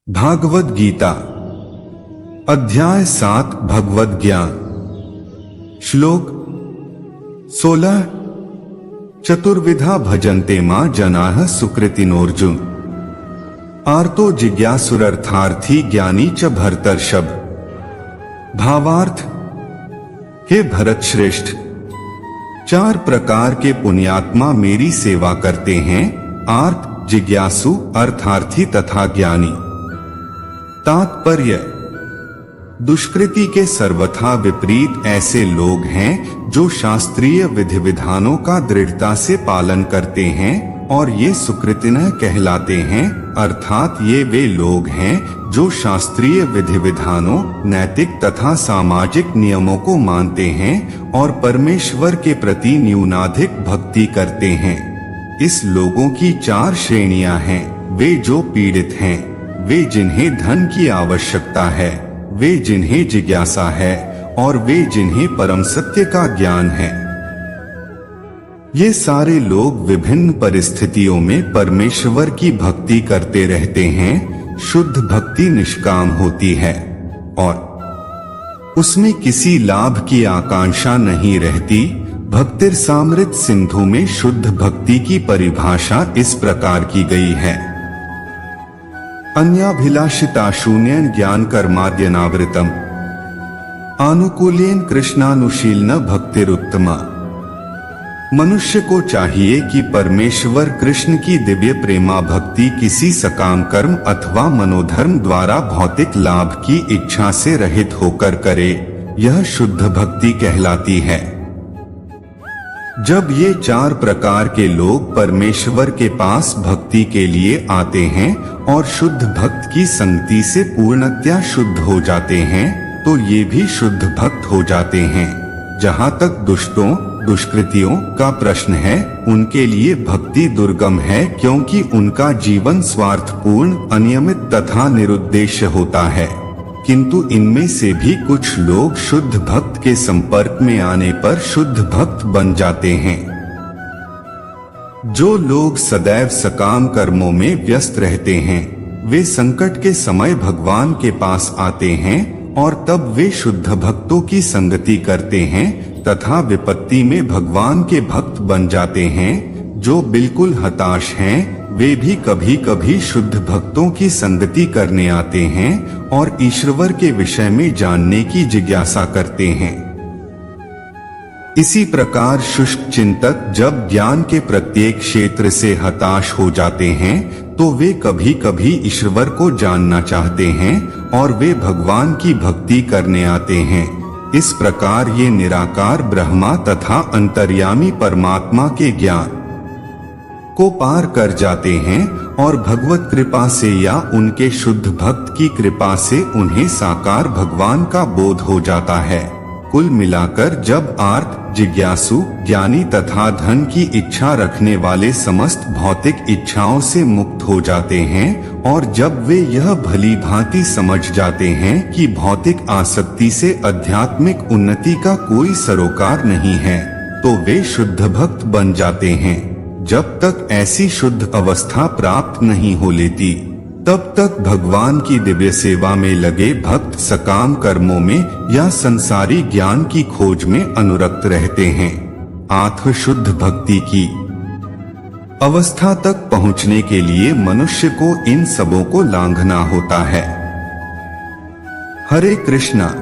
भागवत गीता अध्याय 7 भगवद ज्ञान श्लोक 16 चतुर्विधा भजन्ते मां जनाः सुकृतिनोर्जुन आर्तो जिज्ञासुरर्थार्थी ज्ञानी च भरतर्षभ। भावार्थ, हे भरत श्रेष्ठ, 4 प्रकार के पुण्यात्मा मेरी सेवा करते हैं, आर्त, जिज्ञासु, अर्थार्थी तथा ज्ञानी। तात्पर्य, दुष्कृति के सर्वथा विपरीत ऐसे लोग हैं जो शास्त्रीय विधि विधानों का दृढ़ता से पालन करते हैं और ये सुकृतिनः कहलाते हैं, अर्थात ये वे लोग हैं जो शास्त्रीय विधि विधानों, नैतिक तथा सामाजिक नियमों को मानते हैं और परमेश्वर के प्रति न्यूनाधिक भक्ति करते हैं। इस लोगों की 4 श्रेणियां हैं, वे जो पीड़ित हैं, वे जिन्हें धन की आवश्यकता है, वे जिन्हें जिज्ञासा है और वे जिन्हें परम सत्य का ज्ञान है। ये सारे लोग विभिन्न परिस्थितियों में परमेश्वर की भक्ति करते रहते हैं। शुद्ध भक्ति निष्काम होती है और उसमें किसी लाभ की आकांक्षा नहीं रहती। भक्तिरसामृत सिंधु में शुद्ध भक्ति की परिभाषा इस प्रकार की गई है। अन्याभिलाषिता शून्यन ज्ञान कर्माद्यनावृतम आनुकूल्येन कृष्णानुशीलन भक्तिरुत्तमा। मनुष्य को चाहिए कि परमेश्वर कृष्ण की दिव्य प्रेमा भक्ति किसी सकाम कर्म अथवा मनोधर्म द्वारा भौतिक लाभ की इच्छा से रहित होकर करे। यह शुद्ध भक्ति कहलाती है। जब ये 4 प्रकार के लोग परमेश्वर के पास भक्ति के लिए आते हैं और शुद्ध भक्त की संगति से पूर्णतया शुद्ध हो जाते हैं, तो ये भी शुद्ध भक्त हो जाते हैं। जहाँ तक दुष्टों, दुष्कृतियों का प्रश्न है, उनके लिए भक्ति दुर्गम है, क्योंकि उनका जीवन स्वार्थपूर्ण, अनियमित तथा निरुद्देश्य होता है। किंतु इनमें से भी कुछ लोग शुद्ध भक्त के संपर्क में आने पर शुद्ध भक्त बन जाते हैं। जो लोग सदैव सकाम कर्मों में व्यस्त रहते हैं, वे संकट के समय भगवान के पास आते हैं और तब वे शुद्ध भक्तों की संगति करते हैं तथा विपत्ति में भगवान के भक्त बन जाते हैं। जो बिल्कुल हताश हैं, वे भी कभी कभी शुद्ध भक्तों की संगति करने आते हैं और ईश्वर के विषय में जानने की जिज्ञासा करते हैं। इसी प्रकार शुष्क चिंतक जब ज्ञान के प्रत्येक क्षेत्र से हताश हो जाते हैं, तो वे कभी कभी ईश्वर को जानना चाहते हैं और वे भगवान की भक्ति करने आते हैं। इस प्रकार ये निराकार ब्रह्मा तथा अंतर्यामी परमात्मा के ज्ञान को पार कर जाते हैं और भगवत कृपा से या उनके शुद्ध भक्त की कृपा से उन्हें साकार भगवान का बोध हो जाता है। कुल मिलाकर जब आर्त, जिज्ञासु, ज्ञानी तथा धन की इच्छा रखने वाले समस्त भौतिक इच्छाओं से मुक्त हो जाते हैं और जब वे यह भली भांति समझ जाते हैं कि भौतिक आसक्ति से आध्यात्मिक उन्नति का कोई सरोकार नहीं है, तो वे शुद्ध भक्त बन जाते हैं। जब तक ऐसी शुद्ध अवस्था प्राप्त नहीं हो लेती, तब तक भगवान की दिव्य सेवा में लगे भक्त सकाम कर्मों में या संसारी ज्ञान की खोज में अनुरक्त रहते हैं। आत्म शुद्ध भक्ति की अवस्था तक पहुंचने के लिए मनुष्य को इन सबों को लांघना होता है। हरे कृष्णा।